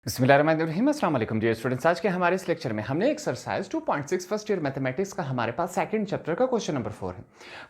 बिस्मिल्लाहिर्रहमानिर्रहीम, अस्सलाम वालेकुम डियर स्टूडेंट्स। आज के हमारे इस लेक्चर में हमने एक्सरसाइज 2.6 फर्स्ट ईयर मैथमेटिक्स का हमारे पास सेकंड चैप्टर का क्वेश्चन नंबर 4 है।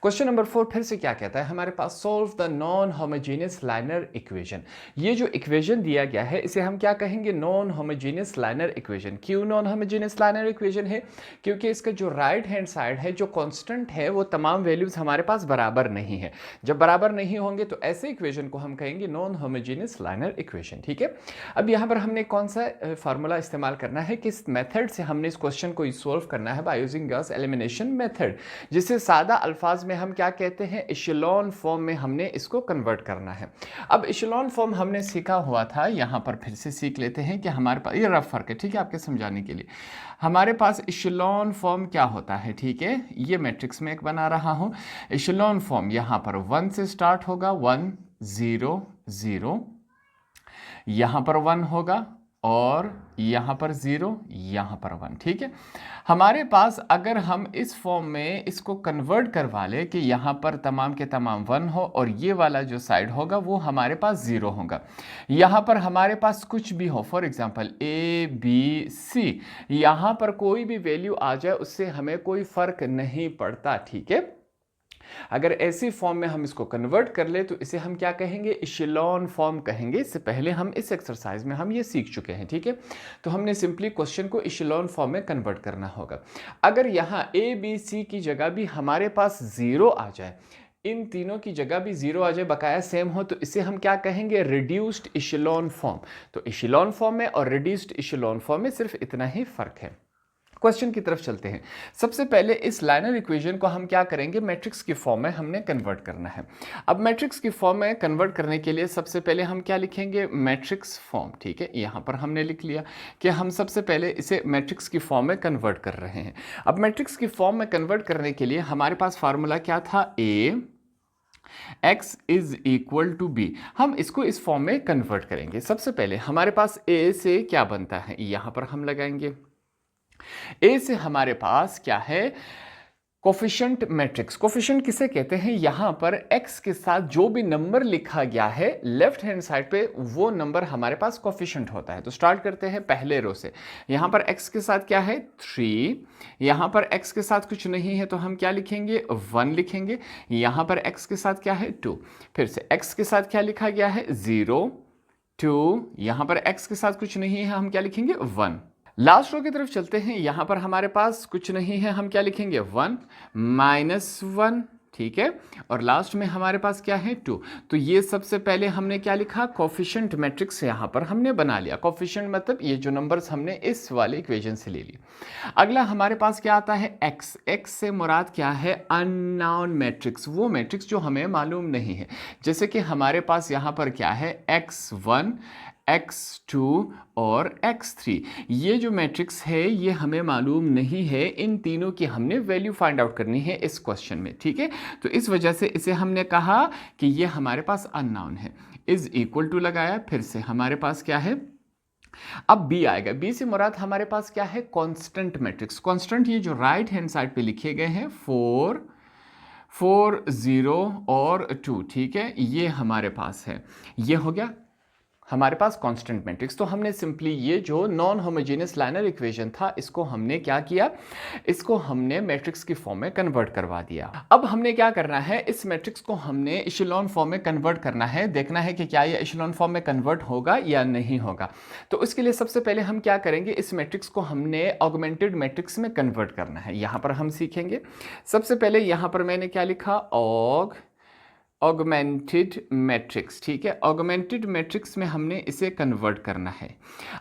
क्वेश्चन नंबर 4 फिर से क्या कहता है हमारे पास, solve the non homogeneous linear equation. ये जो इक्वेशन दिया गया है इसे हम क्या कहेंगे, नॉन होमोजेनियस लाइनर इक्वेशन। क्यों नॉन होमोजेनियस लाइनर इक्वेशन है? क्योंकि इसका जो राइट हैंड साइड है, जो कॉन्स्टेंट है, वो तमाम वैल्यूज हमारे पास बराबर नहीं है। जब बराबर नहीं होंगे तो ऐसे इक्वेशन को हम कहेंगे नॉन होमोजेनियस लाइनर इक्वेशन। ठीक है, अब यहाँ पर हमने कौन सा फार्मूला इस्तेमाल करना है, किस मेथड से हमने इस क्वेश्चन को सॉल्व करना है, by using Gauss elimination method, जिसे सादा अल्फाज में हम क्या कहते हैं, इशेलॉन फॉर्म में हमने इसको कन्वर्ट करना है। अब इशेलॉन फॉर्म हमने सीखा हुआ था, यहाँ पर फिर से सीख लेते हैं कि हमारे पास ये रफ फर्क है, ठीक है, आपके समझाने के लिए। हमारे पास इशेलॉन फॉर्म क्या होता है, ठीक है, ये मैट्रिक्स में एक बना रहा हूँ। इशेलॉन फॉर्म यहाँ पर 1 से स्टार्ट होगा, 1 0 0, यहाँ पर 1 होगा और यहाँ पर 0, यहाँ पर 1। ठीक है, हमारे पास अगर हम इस फॉर्म में इसको कन्वर्ट करवा ले कि यहाँ पर तमाम के तमाम 1 हो और ये वाला जो साइड होगा वो हमारे पास 0 होगा। यहाँ पर हमारे पास कुछ भी हो, for example A B C, यहाँ पर कोई भी वैल्यू आ जाए उससे हमें कोई फर्क नहीं पड़ता। ठीक है, अगर ऐसी फॉर्म में हम इसको कन्वर्ट कर ले तो इसे हम क्या कहेंगे, इशेलॉन फॉर्म कहेंगे। इससे पहले हम इस एक्सरसाइज में हम ये सीख चुके हैं। ठीक है, तो हमने सिंपली क्वेश्चन को इशेलॉन फॉर्म में कन्वर्ट करना होगा। अगर यहाँ A B C की जगह भी हमारे पास 0 आ जाए, इन तीनों की जगह भी 0 आ जाए, बकाया सेम हो, तो इसे हम क्या कहेंगे, रिड्यूस्ड इशेलॉन फॉर्म। तो इशेलॉन फॉर्म में और रिड्यूस्ड इशेलॉन फॉर्म में सिर्फ इतना ही फर्क है। क्वेश्चन की तरफ चलते हैं। सबसे पहले इस लाइनर इक्वेशन को हम क्या करेंगे, मैट्रिक्स की फॉर्म में हमने कन्वर्ट करना है। अब मैट्रिक्स की फॉर्म में कन्वर्ट करने के लिए सबसे पहले हम क्या लिखेंगे, मैट्रिक्स फॉर्म। ठीक है, यहाँ पर हमने लिख लिया कि हम सबसे पहले इसे मैट्रिक्स की फॉर्म में कन्वर्ट कर रहे हैं। अब मैट्रिक्स की फॉर्म में कन्वर्ट करने के लिए हमारे पास फार्मूला क्या था, A x is equal to B. हम इसको इस फॉर्म में कन्वर्ट करेंगे। सबसे पहले हमारे पास A से क्या बनता है, यहाँ पर हम लगाएंगे। ए से हमारे पास क्या है, कोफिशिएंट मैट्रिक्स। कोफिशिएंट किसे कहते हैं, यहां पर x के साथ जो भी नंबर लिखा गया है लेफ्ट हैंड साइड पे, वो नंबर हमारे पास कोफिशिएंट होता है। तो स्टार्ट करते हैं पहले रो से। यहां पर x के साथ क्या है, 3। यहां पर x के साथ कुछ नहीं है तो हम क्या लिखेंगे, 1 लिखेंगे। यहां पर x के साथ क्या है, 2। फिर से x के साथ क्या लिखा गया है, 0 2। यहां पर x के साथ कुछ नहीं है, हम क्या लिखेंगे, 1। लास्ट रो की तरफ चलते हैं। यहां पर हमारे पास कुछ नहीं है, हम क्या लिखेंगे, 1 -1। ठीक है, और लास्ट में हमारे पास क्या है, 2। तो ये सबसे पहले हमने क्या लिखा, कोफिशिएंट मैट्रिक्स यहां पर हमने बना लिया। कोफिशिएंट मतलब ये जो नंबर्स हमने इस वाले इक्वेशन से ले लिए। अगला हमारे पास क्या आता है, x। x से मुराद क्या है, अननोन मैट्रिक्स, वो मैट्रिक्स जो हमें मालूम नहीं है। जैसे कि हमारे पास यहां पर क्या है, x1 x2 और x3। ये जो मैट्रिक्स है ये हमें मालूम नहीं है, इन तीनों की हमने वैल्यू फाइंड आउट करनी है इस क्वेश्चन में। ठीक है, तो इस वजह से इसे हमने कहा कि ये हमारे पास अननोन है। इज इक्वल टू लगाया, फिर से हमारे पास क्या है, अब b आएगा। b से मुराद हमारे पास क्या है, कांस्टेंट मैट्रिक्स। कांस्टेंट ये जो राइट हैंड साइड पे लिखे गए हैं, 4 4 0 और 2। ठीक है, ये हमारे पास है, ये हो गया हमारे पास कांस्टेंट मैट्रिक्स। तो हमने सिंपली ये जो नॉन होमोजेनियस लाइनर इक्वेशन था, इसको हमने क्या किया, इसको हमने मैट्रिक्स की फॉर्म में कन्वर्ट करवा दिया। अब हमने क्या करना है, इस मैट्रिक्स को हमने इशेलॉन फॉर्म में कन्वर्ट करना है। देखना है कि क्या ये इशेलॉन फॉर्म में कन्वर्ट होगा या नहीं होगा। तो उसके लिए सबसे पहले हम क्या करेंगे, इस मैट्रिक्स को हमने ऑगमेंटेड मैट्रिक्स में कन्वर्ट करना है। यहां पर हम सीखेंगे। सबसे पहले यहां पर मैंने क्या लिखा, ऑगमेंटेड मैट्रिक्स। ठीक है, ऑगमेंटेड मैट्रिक्स में हमने इसे कन्वर्ट करना है।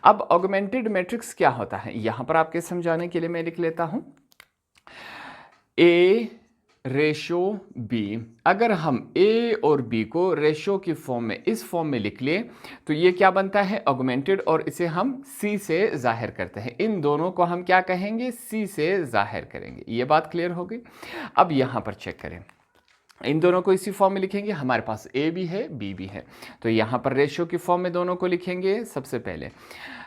अब ऑगमेंटेड मैट्रिक्स क्या होता है, यहां पर आपके समझाने के लिए मैं लिख लेता हूं, A रेशो B। अगर हम A और B को रेशो की फॉर्म में, इस फॉर्म में लिख ले तो ये क्या बनता है, ऑगमेंटेड, और इसे हम C से जाहिर करते हैं। इन दोनों को हम क्या कहेंगे, C से जाहिर करेंगे। ये बात क्लियर हो गई। अब यहां पर चेक करें, इन दोनों को इसी फॉर्म में लिखेंगे। हमारे पास A भी है B भी है, तो यहाँ पर रेशियो की फॉर्म में दोनों को लिखेंगे। सबसे पहले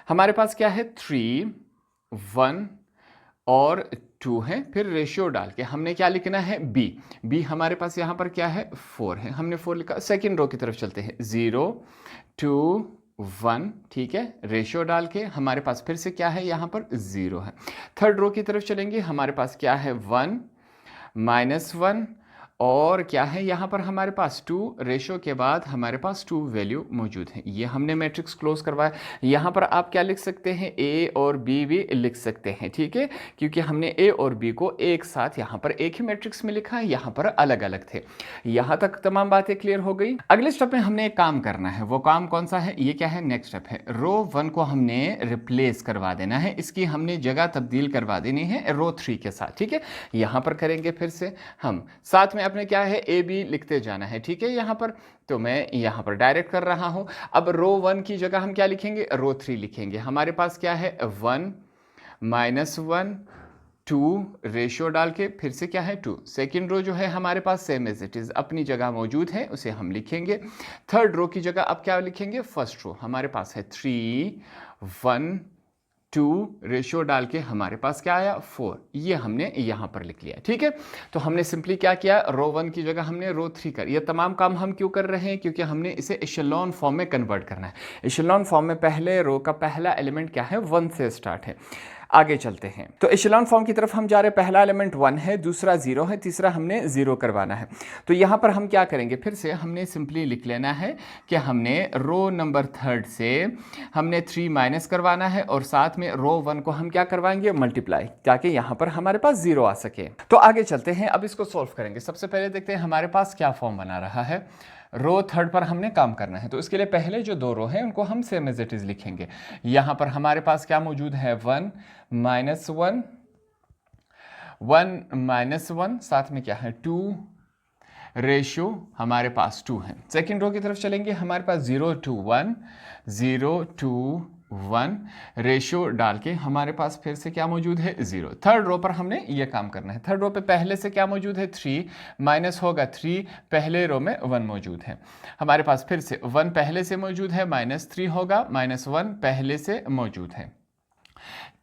हमारे पास क्या है, 3 1 और 2 है। फिर रेशियो डाल के हमने क्या लिखना है, B हमारे पास यहाँ पर क्या है, 4 है, हमने 4 लिखा। सेकेंड रो की तरफ चलते हैं, 0 2 1, ठीक है, रेशियो डाल के हमारे पास फिर से क्या है, यहाँ पर 0 है। थर्ड रो की तरफ चलेंगे, हमारे पास क्या है, 1 -1 और क्या है यहाँ पर हमारे पास 2, रेशो के बाद हमारे पास 2 वैल्यू मौजूद है। ये हमने मैट्रिक्स क्लोज करवाया। यहाँ पर आप क्या लिख सकते हैं, ए और बी भी लिख सकते हैं, ठीक है, क्योंकि हमने ए और बी को एक साथ यहाँ पर एक ही मैट्रिक्स में लिखा है, यहाँ पर अलग अलग थे। यहाँ तक तमाम बातें क्लियर हो गई। अगले स्टेप में हमने एक काम करना है, वो काम कौन सा है, ये क्या है, नेक्स्ट स्टेप है, रो 1 को हमने रिप्लेस करवा देना है, इसकी हमने जगह तब्दील करवा देनी है रो 3 के साथ, ठीक है। यहाँ पर करेंगे फिर से हम, साथ में अपने क्या है, ए बी लिखते जाना है, ठीक है। यहाँ पर तो मैं यहाँ पर डायरेक्ट कर रहा हूँ। अब रो 1 की जगह हम क्या लिखेंगे, रो 3 लिखेंगे। हमारे पास क्या है, 1 -1 2, रेशियो डाल के फिर से क्या है, 2। सेकेंड रो जो है हमारे पास सेम एज इट इज़ अपनी जगह मौजूद है, उसे हम लिखेंगे। थर्ड रो की जगह अब क्या लिखेंगे, फर्स्ट रो हमारे पास है 3 1 2, रेशियो डाल के हमारे पास क्या आया, 4। ये हमने यहाँ पर लिख लिया, ठीक है। तो हमने सिंपली क्या किया, रो 1 की जगह हमने रो 3 कर। ये तमाम काम हम क्यों कर रहे हैं, क्योंकि हमने इसे एशेलॉन फॉर्म में कन्वर्ट करना है। एशेलॉन फॉर्म में पहले रो का पहला एलिमेंट क्या है, 1 से स्टार्ट है। आगे चलते हैं, तो एशेलॉन फॉर्म की तरफ हम जा रहे हैं। पहला एलिमेंट 1 है, दूसरा 0 है, तीसरा हमने 0 करवाना है। तो यहाँ पर हम क्या करेंगे, फिर से हमने सिंपली लिख लेना है कि हमने रो नंबर 3 से हमने 3 माइनस करवाना है और साथ में रो 1 को हम क्या करवाएंगे, मल्टीप्लाई, ताकि यहाँ पर हमारे पास 0 आ सके। तो आगे चलते हैं, अब इसको सॉल्व करेंगे। सबसे पहले देखते हैं हमारे पास क्या फॉर्म बना रहा है। रो 3 पर हमने काम करना है, तो इसके लिए पहले जो 2 रो हैं उनको हम सेम एज इट इज लिखेंगे। यहाँ पर हमारे पास क्या मौजूद है, 1 -1 1 -1, साथ में क्या है, 2, रेशियो हमारे पास 2 है। सेकेंड रो की तरफ चलेंगे, हमारे पास 0 2 1 0 2 1, रेशियो डाल के हमारे पास फिर से क्या मौजूद है, 0। थर्ड रो पर हमने ये काम करना है। थर्ड रो पे पहले से क्या मौजूद है, 3 माइनस होगा 3, पहले रो में 1 मौजूद है। हमारे पास फिर से 1 पहले से मौजूद है, -3 होगा, -1 पहले से मौजूद है,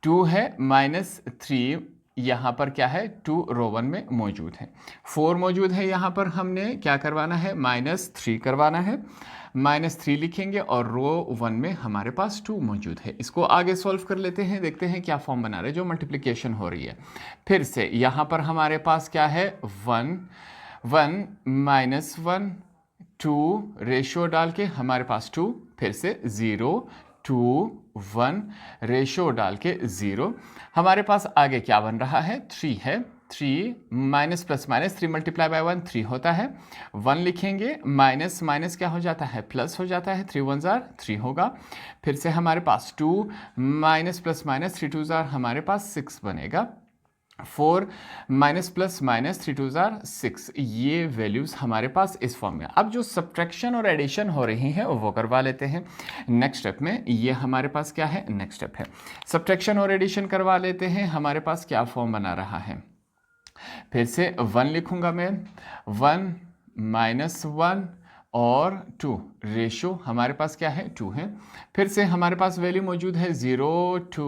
2 है, -3 यहाँ पर क्या है, 2 रो 1 में मौजूद है, 4 मौजूद है। यहाँ पर हमने क्या करवाना है, -3 करवाना है, -3 लिखेंगे और रो 1 में हमारे पास 2 मौजूद है। इसको आगे सॉल्व कर लेते हैं, देखते हैं क्या फॉर्म बना रहे हैं, जो मल्टीप्लिकेशन हो रही है। फिर से यहाँ पर हमारे पास क्या है, 1 1 -1 2, रेशियो डाल के हमारे पास 2, फिर से 0 2 1, रेशियो डाल के 0। हमारे पास आगे क्या बन रहा है, 3 है, 3 minus plus minus 3 multiply by 1 3 होता है, 1 लिखेंगे, माइनस माइनस क्या हो जाता है, प्लस हो जाता है, 3 1 जार 3 होगा। फिर से हमारे पास 2 माइनस प्लस माइनस 3 2 जार हमारे पास 6 बनेगा, 4 माइनस प्लस माइनस 3 2 जार 6। ये वैल्यूज़ हमारे पास इस फॉर्म में। अब जो सब्ट्रैक्शन और एडिशन हो रही हैं वो करवा लेते हैं नेक्स्ट स्टेप में। ये हमारे पास क्या है, नेक्स्ट स्टेप है, सब्ट्रैक्शन और एडिशन करवा लेते हैं। हमारे पास क्या फॉर्म बना रहा है, फिर से 1 लिखूंगा मैं, 1 -1 और 2, रेशियो हमारे पास क्या है, 2 है। फिर से हमारे पास वैल्यू मौजूद है 0 2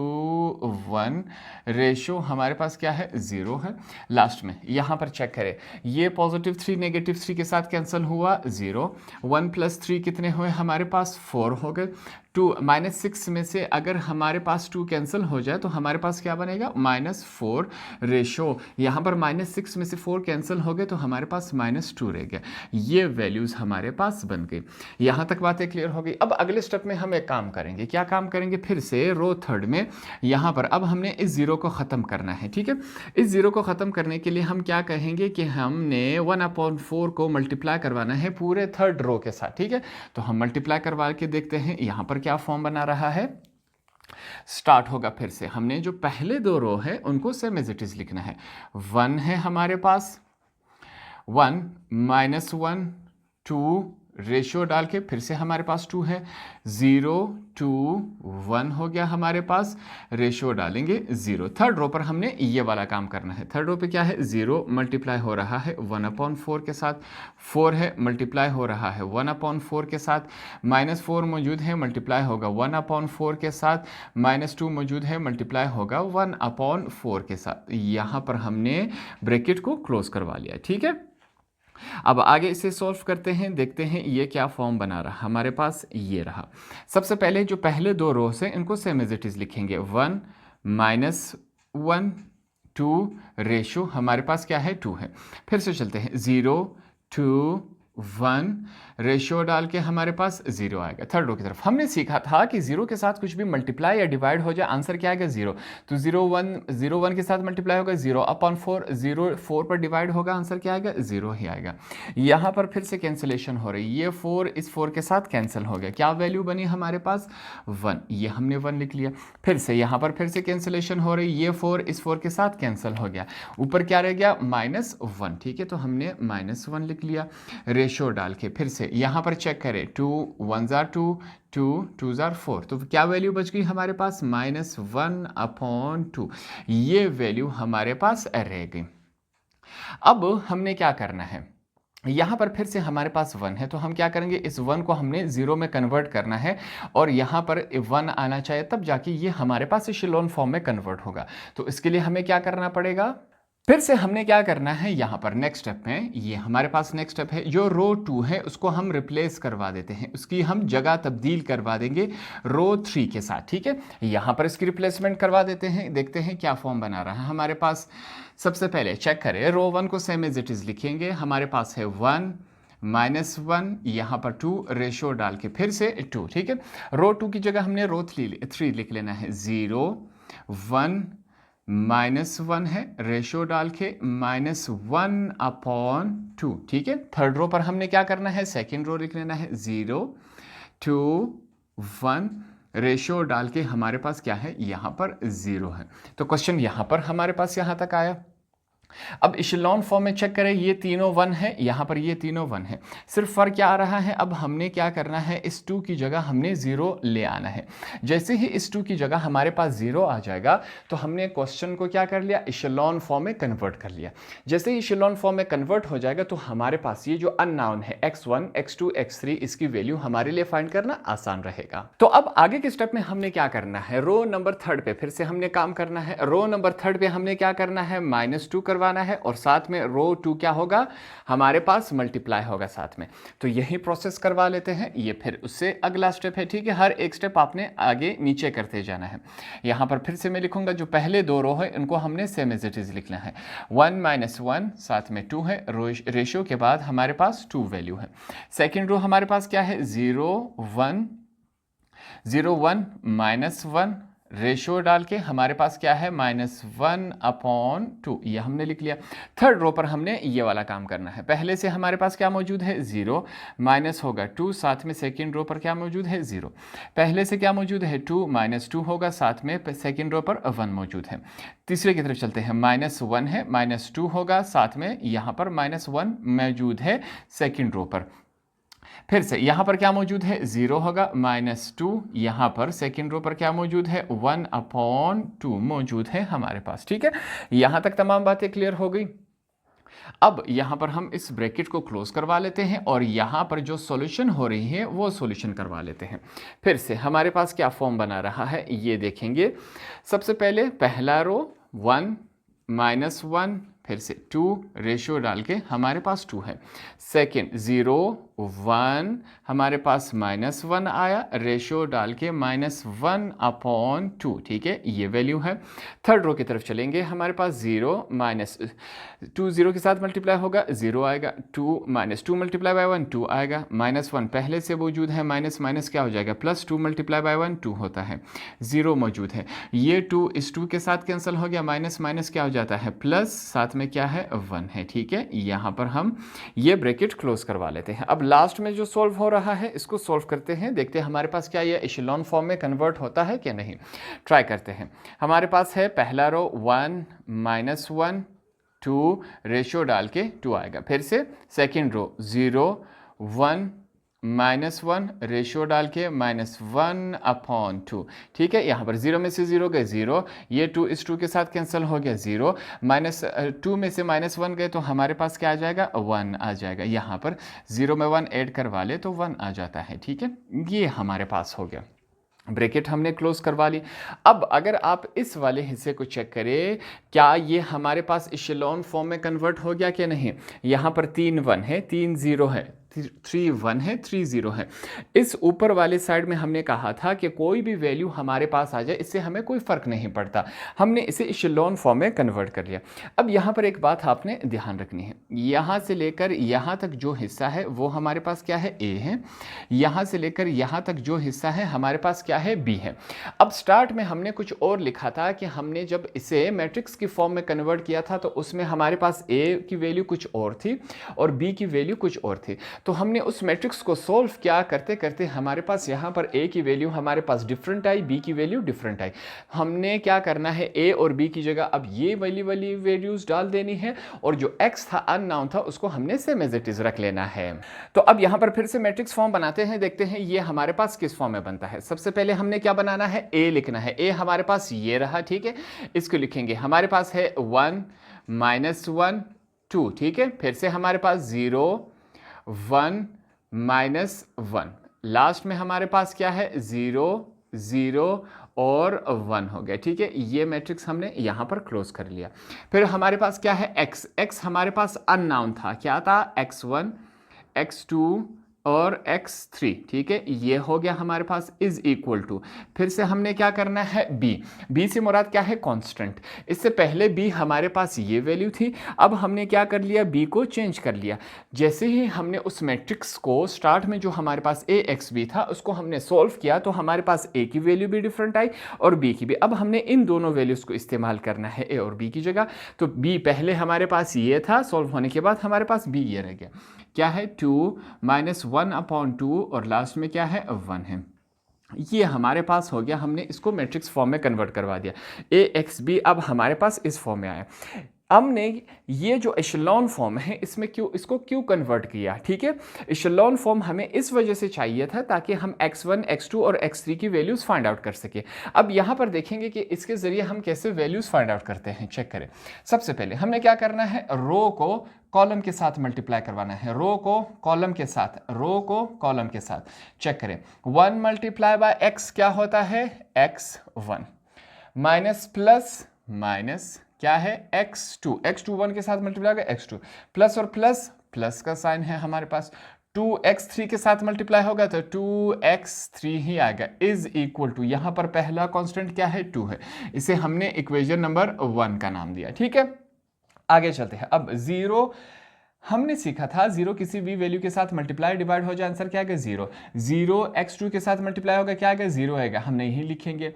1, रेशियो हमारे पास क्या है, 0 है। लास्ट में यहाँ पर चेक करें, ये +3 -3 के साथ कैंसिल हुआ, 0 1 + 3 कितने हुए हमारे पास, 4 हो गए। 2 -6 में से अगर हमारे पास 2 कैंसिल हो जाए तो हमारे पास क्या बनेगा, -4, रेशो यहाँ पर -6 में से 4 कैंसिल हो गए तो हमारे पास -2 रह गया। ये वैल्यूज़ हमारे पास बन गई। यहाँ तक बातें क्लियर हो गई। अब अगले स्टेप में हम एक काम करेंगे, क्या काम करेंगे, फिर से रो 3 में यहाँ पर अब हमने इस 0 को ख़त्म करना है, ठीक है। इस 0 को ख़त्म करने के लिए हम क्या कहेंगे कि हमने 1/4 को मल्टीप्लाई करवाना है पूरे 3rd रो के साथ, ठीक है। तो हम मल्टीप्लाई करवा के देखते हैं यहाँ पर क्या फॉर्म बना रहा है। स्टार्ट होगा फिर से, हमने जो पहले 2 रो है उनको सेम एज इट इज लिखना है। 1 है हमारे पास, 1 -1 2, रेशियो डाल के फिर से हमारे पास 2 है, 0 2 1 हो गया हमारे पास, रेशियो डालेंगे 0। 3rd रो पर हमने ये वाला काम करना है। 3rd रो पे क्या है, 0 मल्टीप्लाई हो रहा है 1/4 के साथ, 4 है मल्टीप्लाई हो रहा है 1/4 के साथ, -4 मौजूद है मल्टीप्लाई होगा 1/4 के साथ, -2 मौजूद है मल्टीप्लाई होगा 1/4 के साथ। यहाँ पर हमने ब्रैकेट को क्लोज करवा लिया, ठीक है। अब आगे इसे सॉल्व करते हैं, देखते हैं ये क्या फॉर्म बना रहा। हमारे पास ये रहा। सबसे पहले जो पहले दो रोस हैं इनको सेम एज इट इज़ लिखेंगे। 1 -1 2 रेशो हमारे पास क्या है 2 है। फिर से चलते हैं 0 2 1 रेशियो डाल के हमारे पास 0 आएगा। थर्ड रो की तरफ हमने सीखा था कि 0 के साथ कुछ भी मल्टीप्लाई या डिवाइड हो जाए आंसर क्या आएगा 0। तो 0 1 के साथ मल्टीप्लाई होगा 0/4, 0 4 पर डिवाइड होगा आंसर क्या आएगा 0 ही आएगा। यहाँ पर फिर से कैंसिलेशन हो रही है, ये 4 इस 4 के साथ कैंसिल हो गया, क्या वैल्यू बनी हमारे पास 1, ये हमने 1 लिख लिया। फिर से यहाँ पर फिर से कैंसिलेशन हो रही, ये 4 इस 4 के साथ कैंसिल हो गया, ऊपर क्या रह गया -1, ठीक है, तो हमने -1 लिख लिया रेशियो डाल के। फिर से यहाँ पर चेक करें 2 1 जार 2 2 2 जार 4, तो क्या वैल्यू बच गई हमारे पास -1/2, ये वैल्यू हमारे पास रह गई। अब हमने क्या करना है, यहाँ पर फिर से हमारे पास 1 है, तो हम क्या करेंगे इस 1 को हमने 0 में कन्वर्ट करना है और यहाँ पर 1 आना चाहिए, तब जाके ये हमारे पास इशेलॉन फॉर्म में कन्वर्ट होगा। तो इसके लिए हमें क्या करना पड़ेगा, फिर से हमने क्या करना है, यहाँ पर नेक्स्ट स्टेप में ये हमारे पास नेक्स्ट स्टेप है, जो रो 2 है उसको हम रिप्लेस करवा देते हैं, उसकी हम जगह तब्दील करवा देंगे रो 3 के साथ, ठीक है। यहाँ पर इसकी रिप्लेसमेंट करवा देते हैं, देखते हैं क्या फॉर्म बना रहा है हमारे पास। सबसे पहले चेक करें, रो 1 को सेम एज इट इज़ लिखेंगे, हमारे पास है 1 -1, यहाँ पर 2 रेशियो डाल के फिर से 2, ठीक है। रो 2 की जगह हमने रो 3 लिख लेना है, 0 1 -1 है, रेशियो डाल के -1/2, ठीक है। थर्ड रो पर हमने क्या करना है, सेकेंड रो लिख लेना है, 0 2 1 रेशियो डाल के हमारे पास क्या है, यहाँ पर 0 है। तो क्वेश्चन यहाँ पर हमारे पास यहाँ तक आया। अब इशेलॉन फॉर्म में चेक करें, ये तीनों 1 है, यहाँ पर ये तीनों 1 है, सिर्फ फर्क क्या आ रहा है, अब हमने क्या करना है, इस 2 की जगह हमने 0 ले आना है। जैसे ही इस 2 की जगह हमारे पास 0 आ जाएगा तो हमने क्वेश्चन को क्या कर लिया, इशेलॉन फॉर्म में कन्वर्ट कर लिया। जैसे ही इशेलॉन फॉर्म में कन्वर्ट हो जाएगा तो हमारे पास ये जो अननोन है x1 x2 x3, इसकी वैल्यू हमारे लिए फाइंड करना आसान रहेगा। तो अब आगे के स्टेप में हमने क्या करना है, रो नंबर 3 पे फिर से हमने काम करना है। रो नंबर 3 पे हमने क्या करना है, -2 करवाना है और साथ में रो 2 क्या होगा हमारे पास, मल्टीप्लाई होगा साथ में। तो यही प्रोसेस करवा लेते हैं, ये फिर उससे अगला स्टेप है, ठीक है। हर एक स्टेप आपने आगे नीचे करते जाना है। यहाँ पर फिर से मैं लिखूंगा, जो पहले दो रो है इनको हमने सेम एज इट इज लिखना है, 1 -1 साथ में 2 है, रेशियो के बाद हमारे पास 2 वैल्यू है। सेकेंड रो हमारे पास क्या है, 0 1 -1 रेशियो डाल के हमारे पास क्या है, -1/2, ये हमने लिख लिया। थर्ड रो पर हमने ये वाला काम करना है, पहले से हमारे पास क्या मौजूद है, 0 माइनस होगा 2, साथ में सेकेंड रो पर क्या मौजूद है, 0। पहले से क्या मौजूद है, 2 -2 होगा, साथ में सेकेंड रो पर 1 मौजूद है। तीसरे की तरफ चलते हैं, -1 है, -2 होगा, साथ में यहाँ पर -1 मौजूद है सेकेंड रो पर। फिर से यहाँ पर क्या मौजूद है, 0 होगा, -2, यहाँ पर सेकेंड रो पर क्या मौजूद है, 1/2 मौजूद है हमारे पास, ठीक है। यहाँ तक तमाम बातें क्लियर हो गई। अब यहाँ पर हम इस ब्रैकेट को क्लोज करवा लेते हैं और यहाँ पर जो सॉल्यूशन हो रही है वो सॉल्यूशन करवा लेते हैं। फिर से हमारे पास क्या फॉर्म बना रहा है ये देखेंगे। सबसे पहले पहला रो 1 -1, फिर से 2 रेशियो डाल के हमारे पास 2 है। सेकेंड 0 1 हमारे पास -1 आया, रेशियो डाल के -1/2, ठीक है, ये वैल्यू है। थर्ड रो की तरफ चलेंगे, हमारे पास 0 -2 0 के साथ मल्टीप्लाई होगा, 0 आएगा, 2 -2 मल्टीप्लाई बाय 1 2 आएगा, -1 पहले से मौजूद है, माइनस क्या हो जाएगा, +2 मल्टीप्लाई बाय 1 2 होता है, 0 मौजूद है, ये 2 इस 2 के साथ कैंसिल हो गया, माइनस क्या हो जाता है, प्लस साथ में क्या है 1 है, ठीक है। यहाँ पर हम ये ब्रैकेट क्लोज करवा लेते हैं। अब लास्ट में जो सॉल्व हो रहा है इसको सॉल्व करते हैं, देखते हैं हमारे पास क्या ये इशेलॉन फॉर्म में कन्वर्ट होता है कि नहीं, ट्राई करते हैं। हमारे पास है पहला रो 1 -1 2 रेशियो डाल के 2 आएगा, फिर से सेकेंड रो 0 1 -1 रेशियो डाल के -1/2, ठीक है। यहाँ पर 0 में से 0 गए 0, ये 2 इस 2 के साथ कैंसिल हो गया, 0 -2 में से -1 गए तो हमारे पास क्या आ जाएगा, 1 आ जाएगा। यहाँ पर 0 में 1 ऐड करवा ले तो 1 आ जाता है, ठीक है, ये हमारे पास हो गया। ब्रैकेट हमने क्लोज करवा ली। अब अगर आप इस वाले हिस्से को चेक करें, क्या ये हमारे पास इशेलॉन फॉर्म में कन्वर्ट हो गया कि नहीं। यहाँ पर 3 1 है, 3 0 है, 3 1 है, 3 0 है। इस ऊपर वाले साइड में हमने कहा था कि कोई भी वैल्यू हमारे पास आ जाए इससे हमें कोई फ़र्क नहीं पड़ता, हमने इसे इशेलॉन फॉर्म में कन्वर्ट कर लिया। अब यहाँ पर एक बात आपने ध्यान रखनी है, यहाँ से लेकर यहाँ तक जो हिस्सा है वो हमारे पास क्या है, ए है। यहाँ से लेकर यहाँ तक जो हिस्सा है हमारे पास क्या है, बी है। अब स्टार्ट में हमने कुछ और लिखा था कि हमने जब इसे मैट्रिक्स की फॉर्म में कन्वर्ट किया था तो उसमें हमारे पास ए की वैल्यू कुछ और थी और बी की वैल्यू कुछ और थी। तो हमने उस मैट्रिक्स को सोल्व क्या करते करते हमारे पास यहाँ पर ए की वैल्यू हमारे पास डिफरेंट आई, बी की वैल्यू डिफरेंट आई। हमने क्या करना है, ए और बी की जगह अब ये वाली वैल्यूज डाल देनी है और जो एक्स था अननोन था उसको हमने सेम एज इट इज रख लेना है। तो अब यहाँ पर फिर से मैट्रिक्स फॉर्म बनाते हैं, देखते हैं ये हमारे पास किस फॉर्म में बनता है। सबसे पहले हमने क्या बनाना है, ए लिखना है। ए हमारे पास ये रहा, ठीक है, इसको लिखेंगे। हमारे पास है 1 -1 2, ठीक है। फिर से हमारे पास 0 1 -1, लास्ट में हमारे पास क्या है, 0 0 और 1 हो गया, ठीक है। ये मैट्रिक्स हमने यहाँ पर क्लोज कर लिया। फिर हमारे पास क्या है, x। x हमारे पास अननोन था, क्या था, x1 x2 और x3, ठीक है। ये हो गया हमारे पास इज इक्वल टू, फिर से हमने क्या करना है, b। b से मुराद क्या है, कांस्टेंट। इससे पहले b हमारे पास ये वैल्यू थी, अब हमने क्या कर लिया, b को चेंज कर लिया। जैसे ही हमने उस मैट्रिक्स को स्टार्ट में जो हमारे पास ax_b था उसको हमने सोल्व किया तो हमारे पास a की वैल्यू भी डिफरेंट आई और b की भी। अब हमने इन दोनों वैल्यूज को इस्तेमाल करना है a और b की जगह। तो b पहले हमारे पास ये था, सोल्व होने के बाद हमारे पास b ये रह गया, क्या है, 2 -1/2 और लास्ट में क्या है, 1 है। ये हमारे पास हो गया, हमने इसको मैट्रिक्स फॉर्म में कन्वर्ट करवा दिया। ax_b अब हमारे पास इस फॉर्म में आया। हमने ये जो एशेलॉन फॉर्म है इसमें इसको क्यों कन्वर्ट किया, ठीक है। एशेलॉन फॉर्म हमें इस वजह से चाहिए था ताकि हम x1 x2 और x3 की वैल्यूज़ फाइंड आउट कर सके। अब यहाँ पर देखेंगे कि इसके ज़रिए हम कैसे वैल्यूज़ फाइंड आउट करते हैं, चेक करें। सबसे पहले हमने क्या करना है, रो को कॉलम के साथ मल्टीप्लाई करवाना है, रो को कॉलम के साथ, रो को कॉलम के साथ। चेक करें, 1 × x क्या होता है, x1 माइनस प्लस माइनस क्या है, x2। x2 1 के साथ मल्टीप्लाई होगा, x2 प्लस और प्लस प्लस का साइन है हमारे पास। 2x3 के साथ मल्टीप्लाई होगा तो 2x3 ही आएगा, इज इक्वल टू, यहां पर पहला कांस्टेंट क्या है, 2 है। इसे हमने इक्वेशन नंबर 1 का नाम दिया, ठीक है। आगे चलते हैं। अब 0 हमने सीखा था, 0 किसी भी वैल्यू के साथ मल्टीप्लाई डिवाइड हो जाए आंसर क्या आएगा, 0। 0 x2 के साथ मल्टीप्लाई होगा, क्या आएगा, 0 आएगा, हम नहीं लिखेंगे।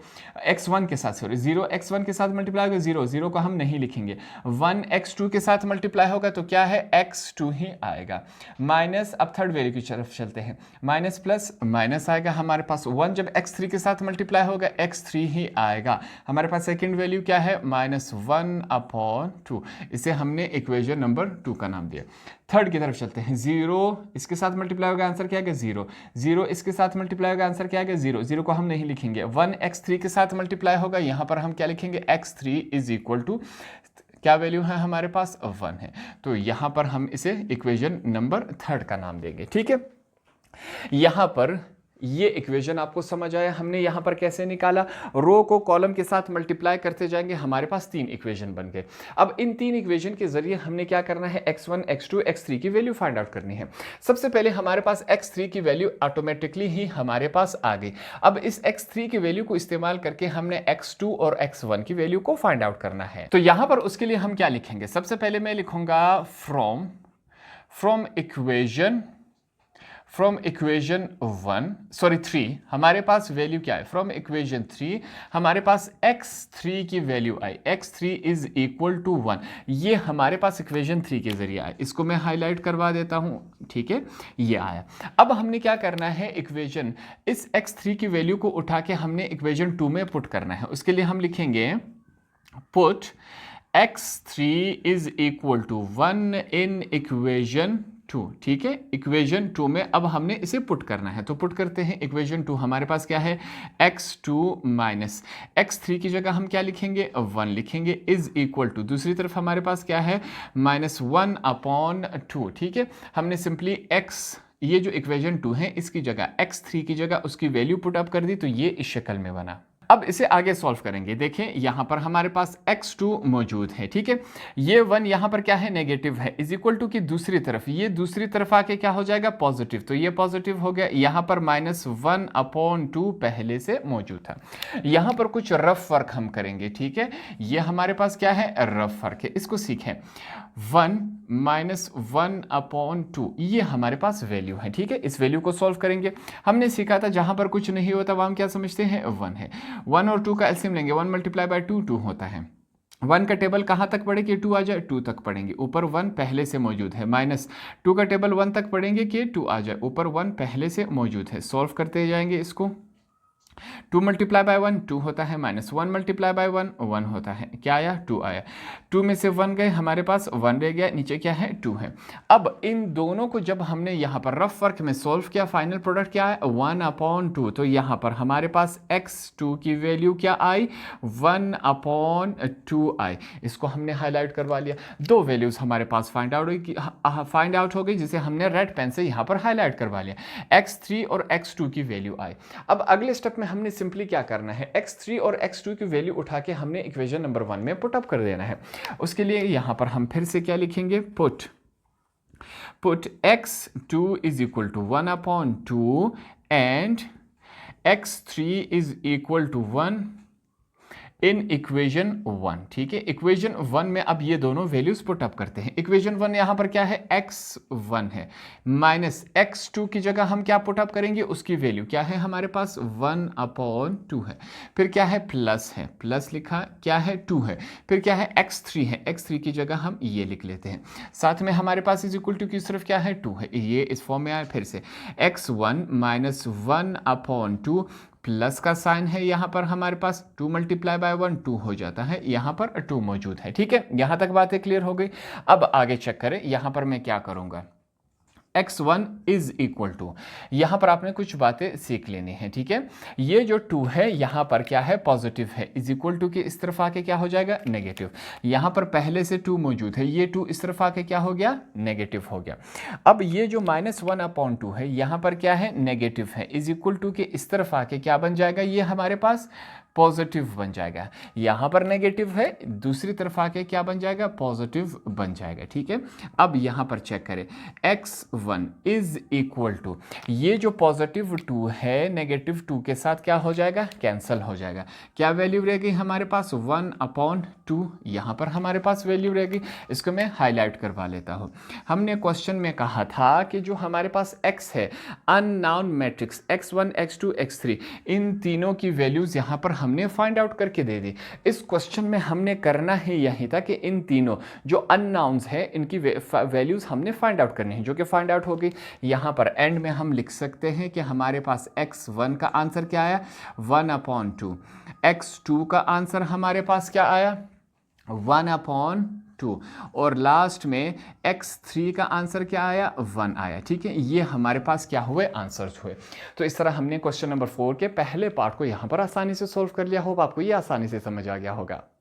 x1 के साथ, सॉरी, 0 x1 के साथ मल्टीप्लाई होगा, 0 0 को हम नहीं लिखेंगे। 1 x2 के साथ मल्टीप्लाई होगा तो क्या है, x2 ही आएगा। माइनस, अब थर्ड वैल्यू की तरफ चलते हैं, माइनस प्लस माइनस आएगा हमारे पास। 1 जब x3 के साथ मल्टीप्लाई होगा x3 ही आएगा। हमारे पास सेकेंड वैल्यू क्या है, -1/2। इसे हमने इक्वेशन नंबर 2 का नाम दिया। थर्ड की तरफ चलते हैं, 0 इसके साथ मल्टीप्लाई होगा, आंसर क्या है, 0 0 इसके साथ मल्टीप्लाई होगा, आंसर क्या है, 0 0 को हम नहीं लिखेंगे। 1 x3 के साथ मल्टीप्लाई होगा, यहां पर हम क्या लिखेंगे, x3 इज इक्वल टू, क्या वैल्यू है हमारे पास, 1 है। तो यहां पर हम इसे इक्वेशन नंबर 3 का नाम देंगे, ठीक है। यहां पर ये इक्वेशन आपको समझ आया, हमने यहाँ पर कैसे निकाला, रो को कॉलम के साथ मल्टीप्लाई करते जाएंगे, हमारे पास 3 इक्वेशन बन गए। अब इन 3 इक्वेशन के जरिए हमने क्या करना है, x1 x2 x3 की वैल्यू फाइंड आउट करनी है। सबसे पहले हमारे पास x3 की वैल्यू ऑटोमेटिकली ही हमारे पास आ गई। अब इस x3 की वैल्यू को इस्तेमाल करके हमने x2 और x1 की वैल्यू को फाइंड आउट करना है। तो यहाँ पर उसके लिए हम क्या लिखेंगे, सबसे पहले मैं लिखूंगा फ्रॉम इक्वेशन 3 हमारे पास वैल्यू क्या है, फ्रॉम इक्वेशन 3 हमारे पास x3 की वैल्यू आई, x3 इज इक्वल टू 1। ये हमारे पास इक्वेशन 3 के जरिए आया, इसको मैं हाईलाइट करवा देता हूं, ठीक है, ये आया। अब हमने क्या करना है, इक्वेशन इस x3 की वैल्यू को उठा के हमने इक्वेशन 2 में पुट करना है। उसके लिए हम लिखेंगे put x3 is equal to 1 in equation 2, ठीक है। इक्वेशन 2 में अब हमने इसे पुट करना है, तो पुट करते हैं। इक्वेशन 2 हमारे पास क्या है, x2 माइनस x3 की जगह हम क्या लिखेंगे, 1 लिखेंगे, इज इक्वल टू, दूसरी तरफ हमारे पास क्या है, -1/2, ठीक है। हमने सिंपली x ये जो इक्वेशन 2 है इसकी जगह x3 की जगह उसकी वैल्यू पुट अप कर दी तो ये इस शक्ल में बना। अब इसे आगे सॉल्व करेंगे। देखें यहां पर हमारे पास x2 मौजूद है, ठीक है। ये 1 यहां पर क्या है, नेगेटिव है, इज इक्वल टू की दूसरी तरफ, ये दूसरी तरफ आके क्या हो जाएगा, पॉजिटिव, तो ये पॉजिटिव हो गया। यहां पर -1/2 पहले से मौजूद था। यहां पर कुछ रफ वर्क हम करेंगे, ठीक है। ये हमारे पास क्या है, रफ वर्क है, इसको सीखें। 1 -1/2 ये हमारे पास वैल्यू है, ठीक है। इस वैल्यू को सॉल्व करेंगे। हमने सीखा था जहां पर कुछ नहीं होता वह हम क्या समझते हैं, 1 है। 1 और 2 का एलसीएम लेंगे, 1 × 2 2 होता है। 1 का टेबल कहाँ तक पढ़ेंगे, 2 आ जाए, 2 तक पढ़ेंगे, ऊपर 1 पहले से मौजूद है। -2 का टेबल 1 तक पढ़ेंगे कि 2 आ जाए, ऊपर 1 पहले से मौजूद है। सॉल्व करते जाएंगे इसको। 2 × 1 2 होता है, -1 × 1 1 होता है। क्या आया, 2 आया। 2 में से 1 गए, हमारे पास 1 रह गया, नीचे क्या है, 2 है। अब इन दोनों को जब हमने यहाँ पर रफ वर्क में सॉल्व किया, फाइनल प्रोडक्ट क्या है, 1/2। तो यहाँ पर हमारे पास x2 की वैल्यू क्या आई, 1/2 आई। इसको हमने हाईलाइट करवा लिया। दो वैल्यूज हमारे पास फाइंड आउट हो गई जिसे हमने रेड पेन से यहाँ पर हाईलाइट करवा लिया। x3 और x2 की वैल्यू आई। अब अगले स्टेप में हमने सिंपली क्या करना है, x3 और x2 की वैल्यू उठा के हमने इक्वेशन नंबर 1 में पुट अप कर देना है। उसके लिए यहां पर हम फिर से क्या लिखेंगे, put x2 is equal to 1/2 and x3 is equal to 1 in equation 1, ठीक है। इक्वेशन 1 में अब ये दोनों वैल्यूज पुट अप करते हैं। इक्वेशन 1 यहां पर क्या है, x1 है, माइनस x2 की जगह हम क्या पुट अप करेंगे, उसकी वैल्यू क्या है हमारे पास, 1/2 है। फिर क्या है, प्लस है, प्लस लिखा, क्या है, 2 है। फिर क्या है, x3 है, x3 की जगह हम ये लिख लेते हैं। साथ में हमारे पास इज इक्वल टू की सिर्फ क्या है, 2 है। ये इस फॉर्म में आया। फिर से x1 -1/2 प्लस का साइन है, यहां पर हमारे पास 2 × 1 2 हो जाता है, यहां पर 2 मौजूद है, ठीक है। यहां तक बातें क्लियर हो गई। अब आगे चेक करें, यहां पर मैं क्या करूंगा, x1 इज इक्वल टू, यहां पर आपने कुछ बातें सीख लेनी है, ठीक है। ये जो 2 है यहां पर क्या है, पॉजिटिव है, इज इक्वल टू के इस तरफ आके क्या हो जाएगा, नेगेटिव। यहां पर पहले से 2 मौजूद है, ये 2 इस तरफ आके क्या हो गया, नेगेटिव हो गया। अब ये जो -1/2 है यहां पर क्या है, नेगेटिव है, इज इक्वल टू के इस तरफ आके क्या बन जाएगा, ये हमारे पास पॉजिटिव बन जाएगा। यहां पर नेगेटिव है, दूसरी तरफ आके क्या बन जाएगा, पॉजिटिव बन जाएगा, ठीक है। अब यहां पर चेक करें, x1 इज इक्वल टू, ये जो पॉजिटिव 2 है नेगेटिव 2 के साथ क्या हो जाएगा, कैंसल हो जाएगा। क्या वैल्यू रहेगी हमारे पास, 1/2। यहां पर हमारे पास वैल्यू रहेगी, इसको मैं हाईलाइट करवा लेता हूं। हमने क्वेश्चन में कहा था कि जो हमारे पास x है, unknown matrix x1 x2 x3, इन तीनों की वैल्यूज यहां पर हमने फाइंड आउट करके दे दी। इस क्वेश्चन में हमने करना है यही था कि इन तीनों जो अननाउन्स है इनकी वैल्यूज हमने फाइंड आउट करनी है, जो कि फाइंड आउट हो गई। यहां पर एंड में हम लिख सकते हैं कि हमारे पास x1 का आंसर क्या आया, 1/2। x2 का आंसर हमारे पास क्या आया, 1/2, और लास्ट में x3 का आंसर क्या आया, 1 आया, ठीक है। ये हमारे पास क्या हुए, आंसर्स हुए। तो इस तरह हमने क्वेश्चन नंबर 4 के पहले पार्ट को यहां पर आसानी से सॉल्व कर लिया। होप आपको ये आसानी से समझ आ गया होगा।